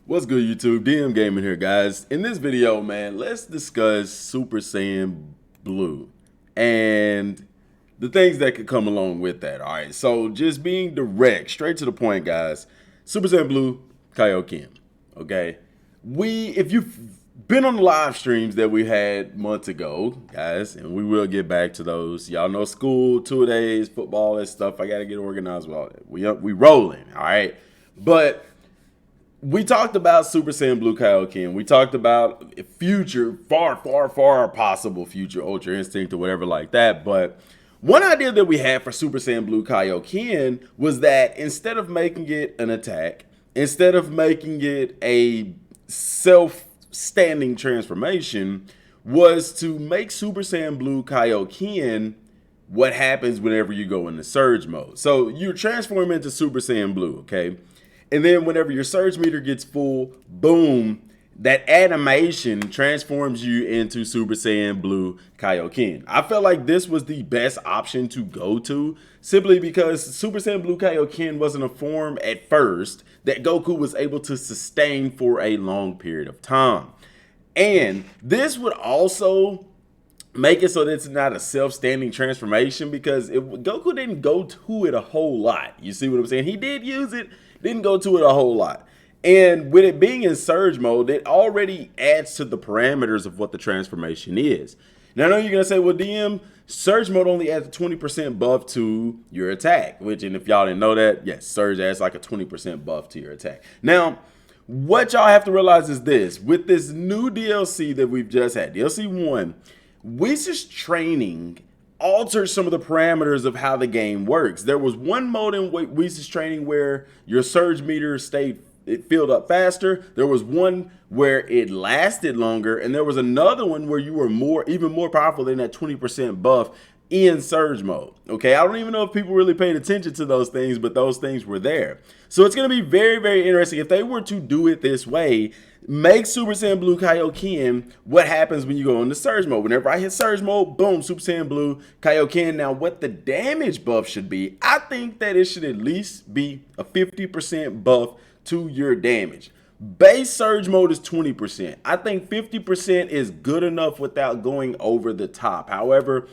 What's good, YouTube? Dmgaming here, guys. In this video, man, let's discuss Super Saiyan Blue and the things that could come along with that. All right, so just being direct, straight to the point, guys. Super Saiyan Blue, Kaioken. Okay, if you've been on the live streams that we had months ago, guys, and we will get back to those. Y'all know school, 2 days, football, that stuff. I gotta get organized with all that. We rolling, all right, but we talked about Super Saiyan Blue Kaioken. We talked about future, far possible future Ultra Instinct or whatever like that. But one idea that we had for Super Saiyan Blue Kaioken was that instead of making it an attack, instead of making it a self-standing transformation, was to make Super Saiyan Blue Kaioken what happens whenever you go into surge mode. So you transform into Super Saiyan Blue, okay? And then whenever your surge meter gets full, boom, that animation transforms you into Super Saiyan Blue Kaioken. I felt like this was the best option to go to, simply because Super Saiyan Blue Kaioken wasn't a form at first that Goku was able to sustain for a long period of time. And this would also make it so that it's not a self-standing transformation, because Goku didn't go to it a whole lot. You see what I'm saying? He did use it, didn't go to it a whole lot. And with it being in surge mode, it already adds to the parameters of what the transformation is. Now, I know you're going to say, well, DM, surge mode only adds a 20% buff to your attack, which, and if y'all didn't know that, yes, surge adds like a 20% buff to your attack. Now, what y'all have to realize is this: with this new DLC that we've just had, DLC 1, Whis' training altered some of the parameters of how the game works. There was one mode in Whis' training where your surge meter it filled up faster. There was one where it lasted longer, and there was another one where you were even more powerful than that 20% buff in surge mode. Okay, I don't even know if people really paid attention to those things, but those things were there. So it's going to be very interesting if they were to do it this way. Make Super Saiyan Blue Kaioken what happens when you go into surge mode. Whenever I hit surge mode, boom, Super Saiyan Blue Kaioken. Now, what the damage buff should be, I think that it should at least be a 50% buff to your damage. Base surge mode is 20%. I think 50% is good enough without going over the top. However,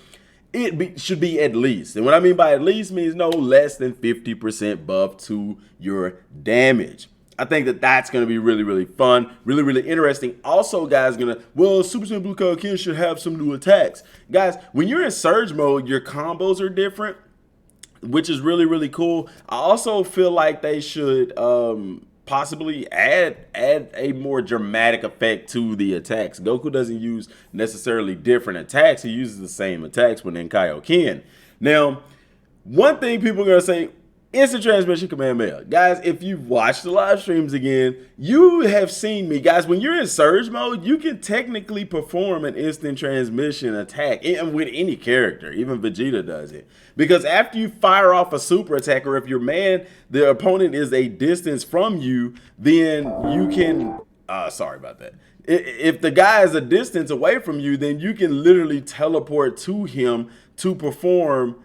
should be at least. And what I mean by at least means no less than 50% buff to your damage. I think that that's going to be really fun, really interesting. Also, guys, Super Saiyan Blue Kaioken should have some new attacks. Guys, when you're in surge mode, your combos are different, which is really cool. I also feel like they should possibly add a more dramatic effect to the attacks. Goku doesn't use necessarily different attacks. He uses the same attacks when in Kaioken. Now, one thing people are going to say, instant transmission Kamehameha. Guys, if you've watched the live streams again, you have seen me. Guys, when you're in surge mode, you can technically perform an instant transmission attack, and with any character. Even Vegeta does it. Because after you fire off a super attack, or if the opponent is a distance from you, then you can, sorry about that. If the guy is a distance away from you, then you can literally teleport to him to perform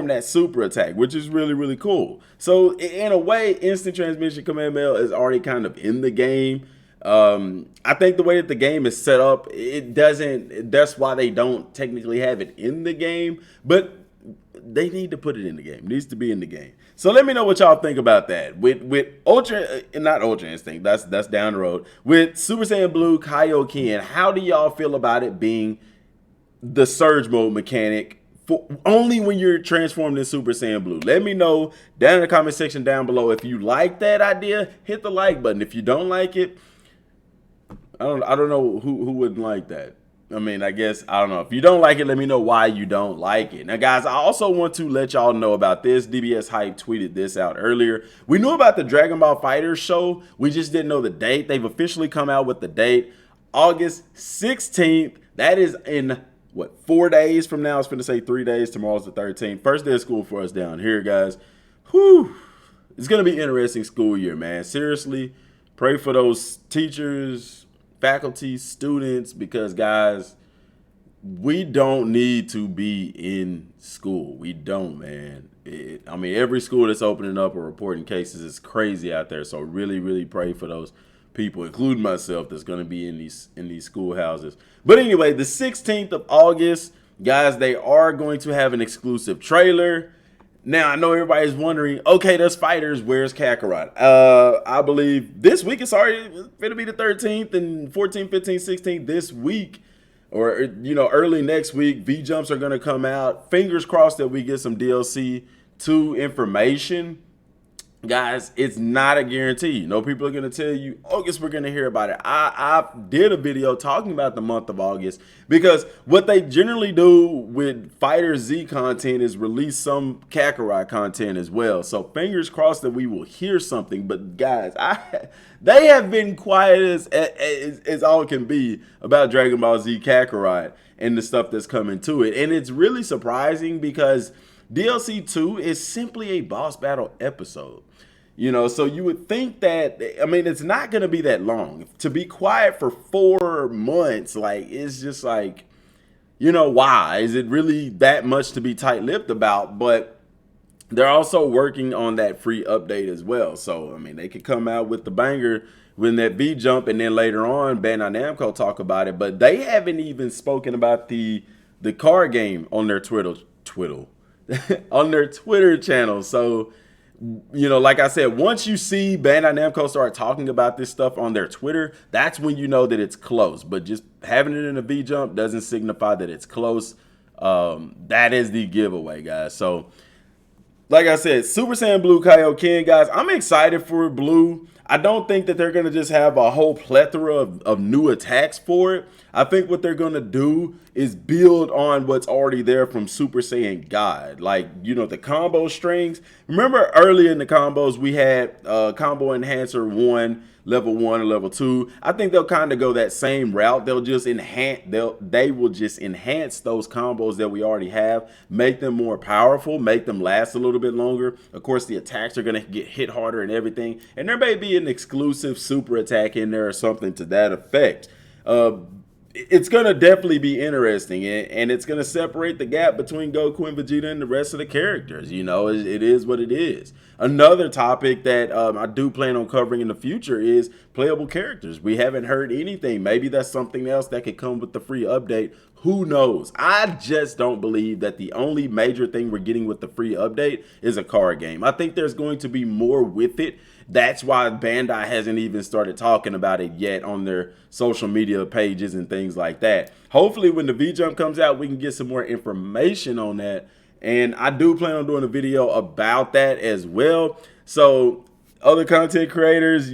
that super attack, which is really cool. So in a way, instant transmission Kamehameha is already kind of in the game. I think the way that the game is set up, that's why they don't technically have it in the game, but they need to put it in the game. It needs to be in the game. So let me know what y'all think about that. With not Ultra Instinct, that's down the road. With Super Saiyan Blue Kaioken, how do y'all feel about it being the surge mode mechanic only when you're transformed in Super Saiyan Blue? Let me know down in the comment section down below. If you like that idea, hit the like button. If you don't like it, I don't know who wouldn't like that. I mean, I guess, I don't know. If you don't like it, let me know why you don't like it. Now, guys, I also want to let y'all know about this. DBS Hype tweeted this out earlier. We knew about the Dragon Ball FighterZ show. We just didn't know the date. They've officially come out with the date, August 16th. That is in, what, 4 days from now? I was going to say 3 days. Tomorrow's the 13th. First day of school for us down here, guys. Whew. It's going to be an interesting school year, man. Seriously, pray for those teachers, faculty, students, because, guys, we don't need to be in school. We don't, man. I mean, every school that's opening up or reporting cases is crazy out there. So really, really pray for those people, including myself, that's going to be in these schoolhouses. But anyway, the 16th of August, guys, they are going to have an exclusive trailer. Now, I know everybody's wondering, okay, there's fighters, where's Kakarot? I believe this week it's already going to be the 13th and 14th, 15th, 16th this week. Or, you know, early next week, V-Jumps are going to come out. Fingers crossed that we get some DLC2 information. Guys, it's not a guarantee. You know, people are going to tell you, August, we're going to hear about it. I did a video talking about the month of August because what they generally do with Fighter Z content is release some Kakarot content as well. So fingers crossed that we will hear something. But guys, they have been quiet as all can be about Dragon Ball Z Kakarot and the stuff that's coming to it. And it's really surprising because DLC2 is simply a boss battle episode. You know, so you would think that, I mean, it's not going to be that long. To be quiet for 4 months, like, it's just like, you know, why? Is it really that much to be tight-lipped about? But they're also working on that free update as well. So, I mean, they could come out with the banger when that V-Jump, and then later on, Bandai Namco talk about it. But they haven't even spoken about the card game on their Twitter on their Twitter channel. So, you know, like I said, once you see Bandai Namco start talking about this stuff on their Twitter, that's when you know that it's close. But just having it in a V-Jump doesn't signify that it's close. That is the giveaway, guys. So, like I said, Super Saiyan Blue Kaioken, guys, I'm excited for Blue. I don't think that they're going to just have a whole plethora of new attacks for it. I think what they're going to do is build on what's already there from Super Saiyan God. Like, you know, the combo strings. Remember earlier in the combos, we had Combo Enhancer 1, Level 1 and Level 2. I think they'll kind of go that same route. They'll just enhance, they will just enhance those combos that we already have, make them more powerful, make them last a little bit longer. Of course, the attacks are going to get hit harder and everything. And there may be an exclusive super attack in there or something to that effect. It's going to definitely be interesting, and it's going to separate the gap between Goku and Vegeta and the rest of the characters. You know, it is what it is. Another topic that I do plan on covering in the future is playable characters. We haven't heard anything. Maybe that's something else that could come with the free update. Who knows? I just don't believe that the only major thing we're getting with the free update is a card game. I think there's going to be more with it. That's why Bandai hasn't even started talking about it yet on their social media pages and things like that. Hopefully when the V-Jump comes out, we can get some more information on that. And I do plan on doing a video about that as well. So other content creators,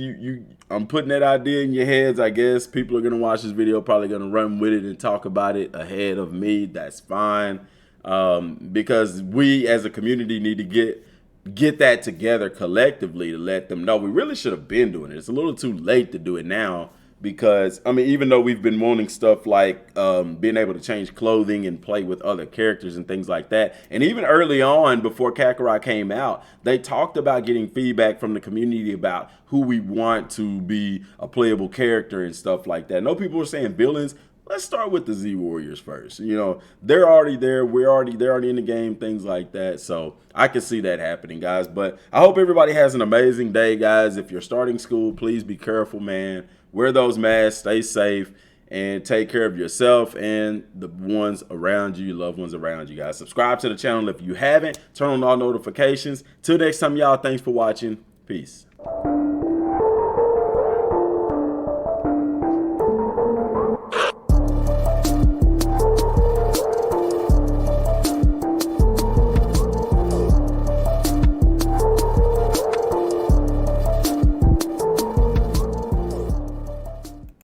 I'm putting that idea in your heads. I guess people are going to watch this video, probably going to run with it and talk about it ahead of me. That's fine. Because we as a community need to get that together collectively to let them know. We really should have been doing it. It's a little too late to do it now because, I mean, even though we've been wanting stuff like being able to change clothing and play with other characters and things like that. And even early on, before Kakarot came out, they talked about getting feedback from the community about who we want to be a playable character and stuff like that. I know people were saying villains. Let's start with the Z Warriors first. You know, they're already there. They're already in the game, things like that. So I can see that happening, guys. But I hope everybody has an amazing day, guys. If you're starting school, please be careful, man. Wear those masks, stay safe, and take care of yourself and the ones around you, loved ones around you, guys. Subscribe to the channel if you haven't. Turn on all notifications. Till next time, y'all, thanks for watching. Peace.